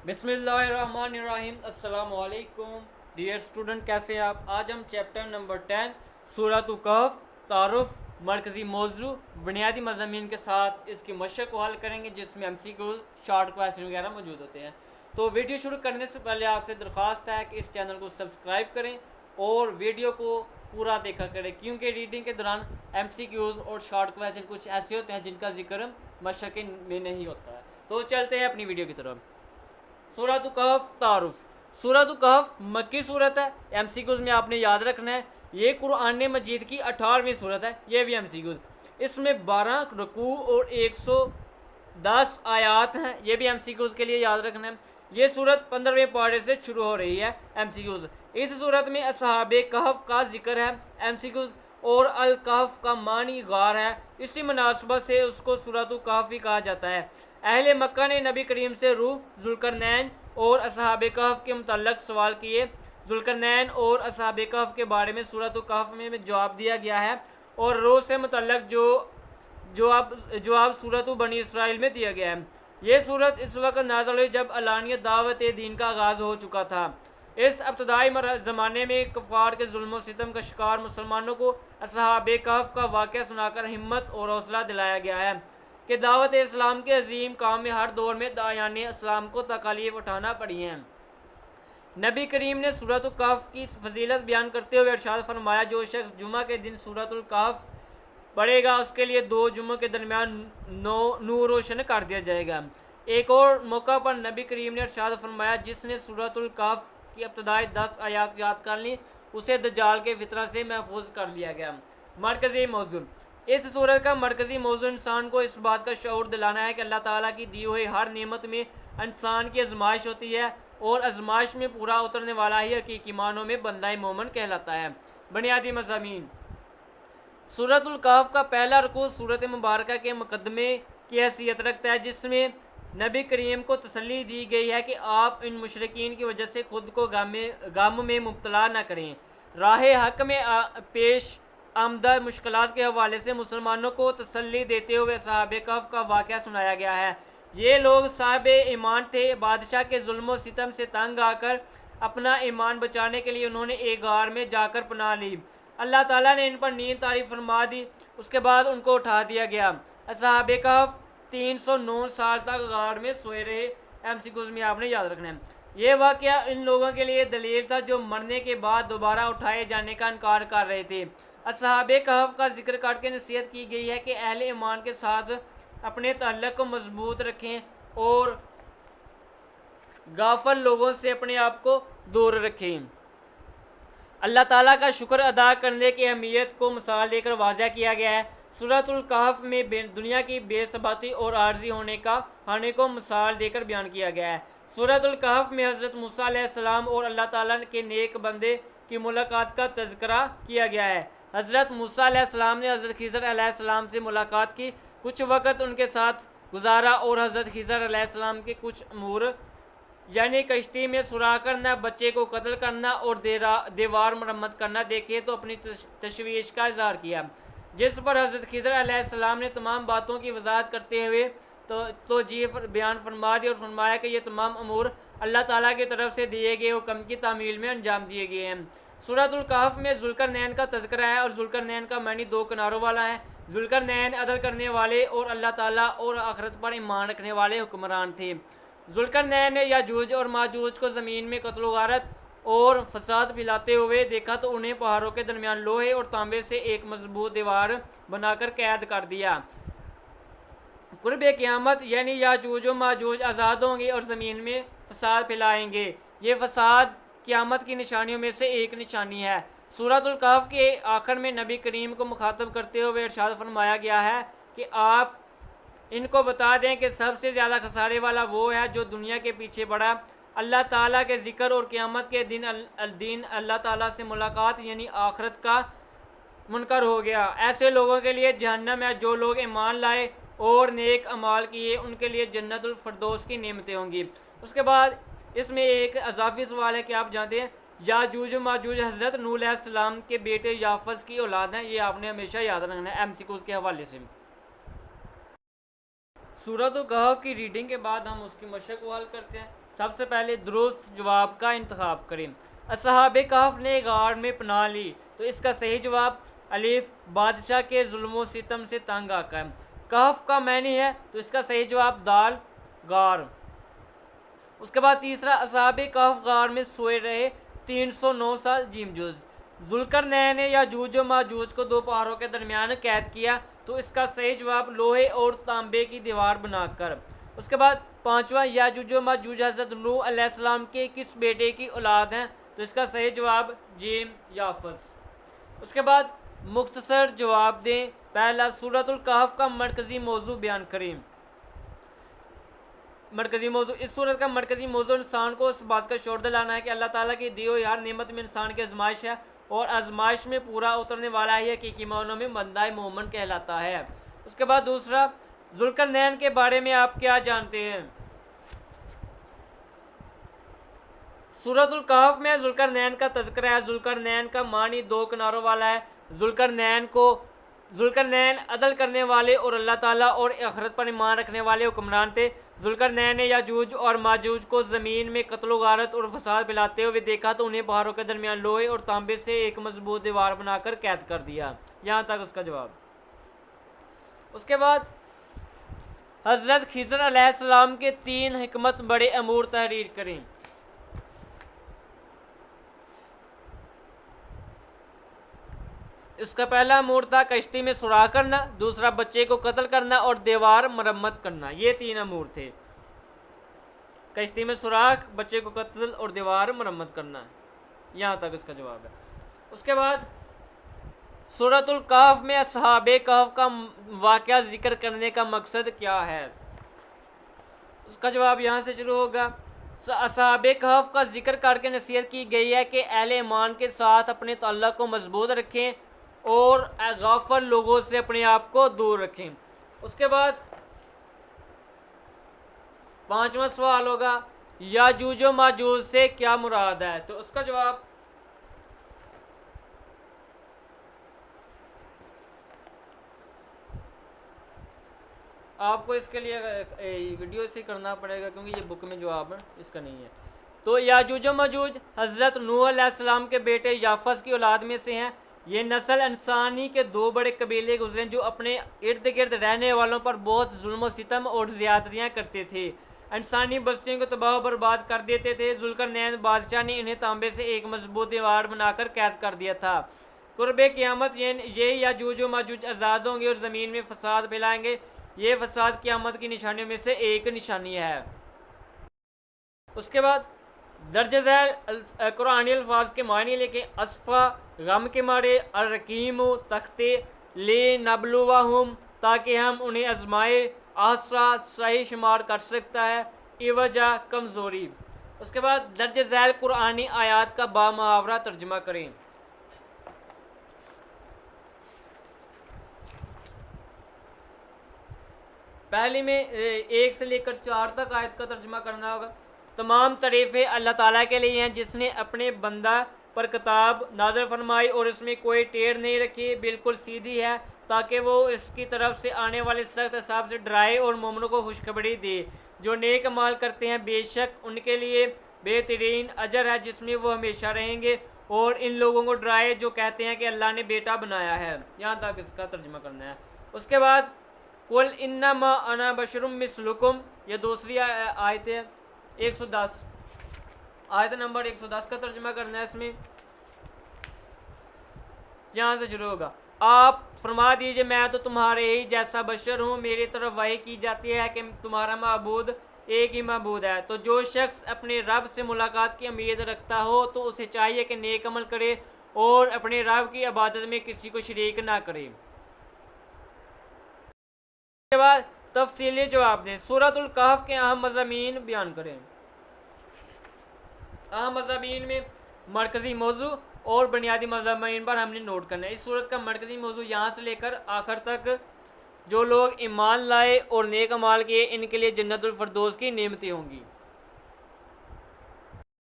بسم اللہ الرحمن الرحیم۔ السلام علیکم ڈیئر اسٹوڈنٹ، کیسے ہیں آپ؟ آج ہم چیپٹر نمبر 10 سورۃ الکہف تعارف مرکزی موضوع بنیادی مضامین کے ساتھ اس کی مشق کو حل کریں گے، جس میں M C Qs short question وغیرہ موجود ہوتے ہیں۔ تو ویڈیو شروع کرنے سے پہلے آپ سے درخواست ہے کہ اس چینل کو سبسکرائب کریں اور ویڈیو کو پورا دیکھا کریں، کیونکہ ریڈنگ کے دوران ایم سی کیوز اور شارٹ کویسچن کچھ ایسے ہوتے ہیں جن کا ذکر مشق میں نہیں ہوتا ہے۔ تو چلتے ہیں اپنی ویڈیو کی طرف۔ سورۃ الکہف تعارف۔ سورۃ الکہف مکی صورت ہے، ایم سی کیوز میں آپ نے یاد رکھنا ہے۔ یہ قرآن مجید کی 18ویں صورت ہے، یہ بھی ایم سی کیوز۔ اس میں 12 رکوع اور 110 آیات ہیں، یہ بھی ایم سی کیوز کے لیے یاد رکھنا ہے۔ یہ صورت 15ویں پارے سے شروع ہو رہی ہے، ایم سی کیوز۔ اس صورت میں اصحاب کہف کا ذکر ہے، ایم سی کیوز، اور الکہف کا معنی غار ہے، اسی مناسبت سے اس کو سورۃ الکہف ہی کہا جاتا ہے۔ اہل مکہ نے نبی کریم سے روح، ذوالقرنین اور اصحاب کہف کے متعلق سوال کیے۔ ذوالقرنین اور اصحاب کہف کے بارے میں سورۃ الکہف میں جواب دیا گیا ہے، اور روح سے متعلق جواب سورۃ بنی اسرائیل میں دیا گیا ہے۔ یہ سورت اس وقت نازل ہوئی جب علانیہ دعوت دین کا آغاز ہو چکا تھا۔ اس ابتدائی زمانے میں کفار کے ظلم و ستم کا شکار مسلمانوں کو اصحاب کہف کا واقعہ سنا کر ہمت اور حوصلہ دلایا گیا ہے کہ دعوت اسلام کے عظیم کام میں ہر دور میں داعیان اسلام کو تکالیف اٹھانا پڑی ہیں۔ نبی کریم نے سورۃ الکہف کی فضیلت بیان کرتے ہوئے ارشاد فرمایا، جو شخص جمعہ کے دن سورۃ الکہف پڑھے گا اس کے لیے 2 جمعوں کے درمیان نور روشن کر دیا جائے گا۔ ایک اور موقع پر نبی کریم نے ارشاد فرمایا، جس نے سورۃ الکہف کی ابتدائی 10 آیات یاد کر لی اسے دجال کے فتنہ سے محفوظ کر لیا گیا۔ مرکزی موضوع۔ اس سورت کا مرکزی موضوع انسان کو اس بات کا شعور دلانا ہے کہ اللہ تعالیٰ کی دی ہوئی ہر نعمت میں انسان کی آزمائش ہوتی ہے، اور آزمائش میں پورا اترنے والا ہی حقیقی معنوں میں بندہ مومن کہلاتا ہے۔ بنیادی مضامین۔ سورۃ الکہف کا پہلا رکوع سورت مبارکہ کے مقدمے کی حیثیت رکھتا ہے، جس میں نبی کریم کو تسلی دی گئی ہے کہ آپ ان مشرکین کی وجہ سے خود کو غم میں مبتلا نہ کریں۔ راہ حق میں پیش آمدہ مشکلات کے حوالے سے مسلمانوں کو تسلی دیتے ہوئے اصحاب کہف کا واقعہ سنایا گیا ہے۔ یہ لوگ صاحب ایمان تھے، بادشاہ کے ظلم و ستم سے تنگ آ کر اپنا ایمان بچانے کے لیے انہوں نے ایک غار میں جا کر پناہ لی۔ اللہ تعالیٰ نے ان پر نیند طاری فرما دی، اس کے بعد ان کو اٹھا دیا گیا۔ اصحاب کہف 309 سال تک غار میں سوئے رہے، ایم سی کیوز میں آپ نے یاد رکھنا ہے۔ یہ واقعہ ان لوگوں کے لیے دلیل تھا جو مرنے کے بعد دوبارہ اٹھائے جانے کا انکار کر رہے تھے۔ اصحاب کہف کا ذکر کر کے نصیحت کی گئی ہے کہ اہل ایمان کے ساتھ اپنے تعلق کو مضبوط رکھیں اور غافل لوگوں سے اپنے آپ کو دور رکھیں۔ اللہ تعالیٰ کا شکر ادا کرنے کی اہمیت کو مثال دے کر واضح کیا گیا ہے۔ سورۃ الکہف میں دنیا کی بے ثباتی اور عارضی ہونے کو مثال دے کر بیان کیا گیا ہے۔ سورۃ الکہف میں حضرت موسیٰ علیہ السلام اور اللہ تعالیٰ کے نیک بندے کی ملاقات کا تذکرہ کیا گیا ہے۔ حضرت موسیٰ علیہ السلام نے حضرت خضر علیہ السلام سے ملاقات کی، کچھ وقت ان کے ساتھ گزارا اور حضرت خضر علیہ السلام کے کچھ امور یعنی کشتی میں سوراخ کرنا، بچے کو قتل کرنا اور دیوار مرمت کرنا دیکھے تو اپنی تشویش کا اظہار کیا، جس پر حضرت خضر علیہ السلام نے تمام باتوں کی وضاحت کرتے ہوئے توجیہ بیان فرما دی اور فرمایا کہ یہ تمام امور اللہ تعالیٰ کی طرف سے دیے گئے حکم کی تعمیل میں انجام دیے گئے ہیں۔ سورۃ الکہف میں ذوالقرنین کا تذکرہ ہے، اور ذوالقرنین کا معنی 2 کناروں والا ہے۔ ذوالقرنین عدل کرنے والے اور اللہ تعالیٰ اور آخرت پر ایمان رکھنے والے حکمران تھے۔ ذوالقرنین نے یاجوج اور ماجوج کو زمین میں قتل و غارت اور فساد پھیلاتے ہوئے دیکھا تو انہیں پہاڑوں کے درمیان لوہے اور تانبے سے ایک مضبوط دیوار بنا کر قید کر دیا۔ قرب قیامت یعنی یاجوج و ماجوج آزاد ہوں گے اور زمین میں فساد پھیلائیں گے۔ یہ فساد قیامت کی نشانیوں میں سے ایک نشانی ہے۔ سورۃ الکہف کے آخر میں نبی کریم کو مخاطب کرتے ہوئے ارشاد فرمایا گیا ہے کہ آپ ان کو بتا دیں کہ سب سے زیادہ خسارے والا وہ ہے جو دنیا کے پیچھے پڑا، اللہ تعالیٰ کے ذکر اور قیامت کے دن اللہ تعالیٰ سے ملاقات یعنی آخرت کا منکر ہو گیا۔ ایسے لوگوں کے لیے جہنم ہے، جو لوگ ایمان لائے اور نیک اعمال کیے ان کے لیے جنت الفردوس کی نعمتیں ہوں گی۔ اس کے بعد اس میں ایک اضافی سوال ہے کہ آپ جانتے ہیں یاجوج و ماجوج حضرت نوح علیہ السلام کے بیٹے یافس کی اولاد ہیں، یہ آپ نے ہمیشہ یاد رکھنا ہے ایم سی کیوز کے حوالے سے۔ سورۃ الکہف کی ریڈنگ کے بعد ہم اس کی مشق کو حل کرتے ہیں۔ سب سے پہلے درست جواب کا انتخاب کریں۔ اصحاب کہف نے غار میں پناہ لی، تو اس کا صحیح جواب الف بادشاہ کے ظلم و ستم سے تنگ آ کر۔ کہف کا معنی ہے، تو اس کا صحیح جواب دال غار۔ اس کے بعد تیسرا، اصحاب کہف غار میں سوئے رہے 309 سال جیم جوز۔ ذوالقرنین نے یاجوج و ماجوج کو دو پہاڑوں کے درمیان قید کیا، تو اس کا صحیح جواب لوہے اور تانبے کی دیوار بنا کر۔ اس کے بعد پانچواں، یاجوج و ماجوج حضرت نوح علیہ السلام کے کس بیٹے کی اولاد ہیں، تو اس کا صحیح جواب جیم یافس۔ اس کے بعد مختصر جواب دیں۔ پہلا، سورۃ الکہف کا مرکزی موضوع بیان کریں۔ مرکزی موضوع، اس سورت کا مرکزی موضوع انسان کو اس بات کا شعور دلانا ہے کہ اللہ تعالیٰ کی دی ہوئی ہر نعمت میں انسان کی آزمائش ہے، اور آزمائش میں پورا اترنے والا ہی حقیقی معنوں میں بندہ مومن کہلاتا ہے۔ اس کے بعد دوسرا، ذوالقرنین کے بارے میں آپ کیا جانتے ہیں؟ سورۃ الکہف میں ذوالقرنین کا تذکرہ ہے۔ ذوالقرنین کا معنی دو کناروں والا ہے۔ ذوالقرنین عدل کرنے والے اور اللہ تعالیٰ اور آخرت پر ایمان رکھنے والے حکمران تھے۔ ذوالقرنین نے یاجوج اور ماجوج کو زمین میں قتل و غارت اور فساد پھیلاتے ہوئے دیکھا، تو انہیں پہاڑوں کے درمیان لوہے اور تانبے سے ایک مضبوط دیوار بنا کر قید کر دیا۔ یہاں تک اس کا جواب۔ اس کے بعد حضرت خضر علیہ السلام کے 3 حکمت بڑے امور تحریر کریں۔ اس کا پہلا امور تھا کشتی میں سوراخ کرنا، دوسرا بچے کو قتل کرنا، اور دیوار مرمت کرنا۔ یہ 3 امور تھے، کشتی میں سوراخ، بچے کو قتل اور دیوار مرمت کرنا۔ یہاں تک اس کا جواب ہے۔ اس کے بعد سورۃ الکہف میں اصحاب کہف کا واقعہ ذکر کرنے کا مقصد کیا ہے؟ اس کا جواب یہاں سے شروع ہوگا۔ اصحاب کہف کا ذکر کر کے نصیحت کی گئی ہے کہ اہل ایمان کے ساتھ اپنے تعلق کو مضبوط رکھیں اور غافل لوگوں سے اپنے آپ کو دور رکھیں۔ اس کے بعد 5واں سوال ہوگا، یاجوج و ماجوج سے کیا مراد ہے؟ تو اس کا جواب آپ کو اس کے لیے ویڈیو سے کرنا پڑے گا، کیونکہ یہ بک میں جواب اس کا نہیں ہے۔ تو یاجوج و ماجوج حضرت نوح علیہ السلام کے بیٹے یافس کی اولاد میں سے ہیں۔ یہ نسل انسانی کے 2 بڑے قبیلے گزرے جو اپنے ارد گرد رہنے والوں پر بہت ظلم و ستم اور زیادتیاں کرتے تھے، انسانی بستیوں کو تباہ و برباد کر دیتے تھے۔ ذوالقرنین بادشاہ نے انہیں تانبے سے ایک مضبوط دیوار بنا کر قید کر دیا تھا۔ قرب قیامت یہ یاجوج و ماجوج آزاد ہوں گے اور زمین میں فساد پھیلائیں گے۔ یہ فساد قیامت کی نشانیوں میں سے ایک نشانی ہے۔ اس کے بعد درج ذیل قرآنی الفاظ کے معنی لکھیں۔ اسفا غم کے مارے، الرقیم تختے، لنبلوہم تاکہ ہم انہیں آزمائیں، احصا صحیح شمار کر سکتا ہے، عوجا کمزوری۔ اس کے بعد درج ذیل قرآنی آیات کا بامحاورہ ترجمہ کریں۔ پہلی میں 1 سے لے کر 4 تک آیت کا ترجمہ کرنا ہوگا۔ تمام تعریفیں اللہ تعالیٰ کے لیے ہیں جس نے اپنے بندہ پر کتاب نازل فرمائی اور اس میں کوئی ٹیڑھ نہیں رکھی، بالکل سیدھی ہے، تاکہ وہ اس کی طرف سے آنے والے سخت عذاب سے ڈرائے اور مومنوں کو خوشخبری دے۔ جو نیک اعمال کرتے ہیں بے شک ان کے لیے بہترین اجر ہے جس میں وہ ہمیشہ رہیں گے، اور ان لوگوں کو ڈرائے جو کہتے ہیں کہ اللہ نے بیٹا بنایا ہے۔ یہاں تک اس کا ترجمہ کرنا ہے۔ اس کے بعد قل انما انا بشر مثلکم، یہ دوسری آیت ہے 110، آیت نمبر 110 کا ترجمہ کرنا ہے۔ اس میں یہاں سے شروع ہوگا، آپ فرما دیجئے میں تو تمہارے ہی جیسا بشر ہوں، میری طرف وحی کی جاتی ہے کہ تمہارا معبود ایک ہی معبود ہے۔ تو جو شخص اپنے رب سے ملاقات کی امید رکھتا ہو تو اسے چاہیے کہ نیک عمل کرے اور اپنے رب کی عبادت میں کسی کو شریک نہ کرے۔ اس کے بعد تفصیلی جواب دیں۔ سورۃ الکہف کے اہم مضامین بیان کریں۔ اہم مضامین میں مرکزی موضوع اور بنیادی مضامین پر ہم نے نوٹ کرنا ہے۔ اس سورت کا مرکزی موضوع یہاں سے لے کر آخر تک، جو لوگ ایمان لائے اور نیک اعمال کیے ان کے لیے جنت الفردوس کی نعمتیں ہوں گی۔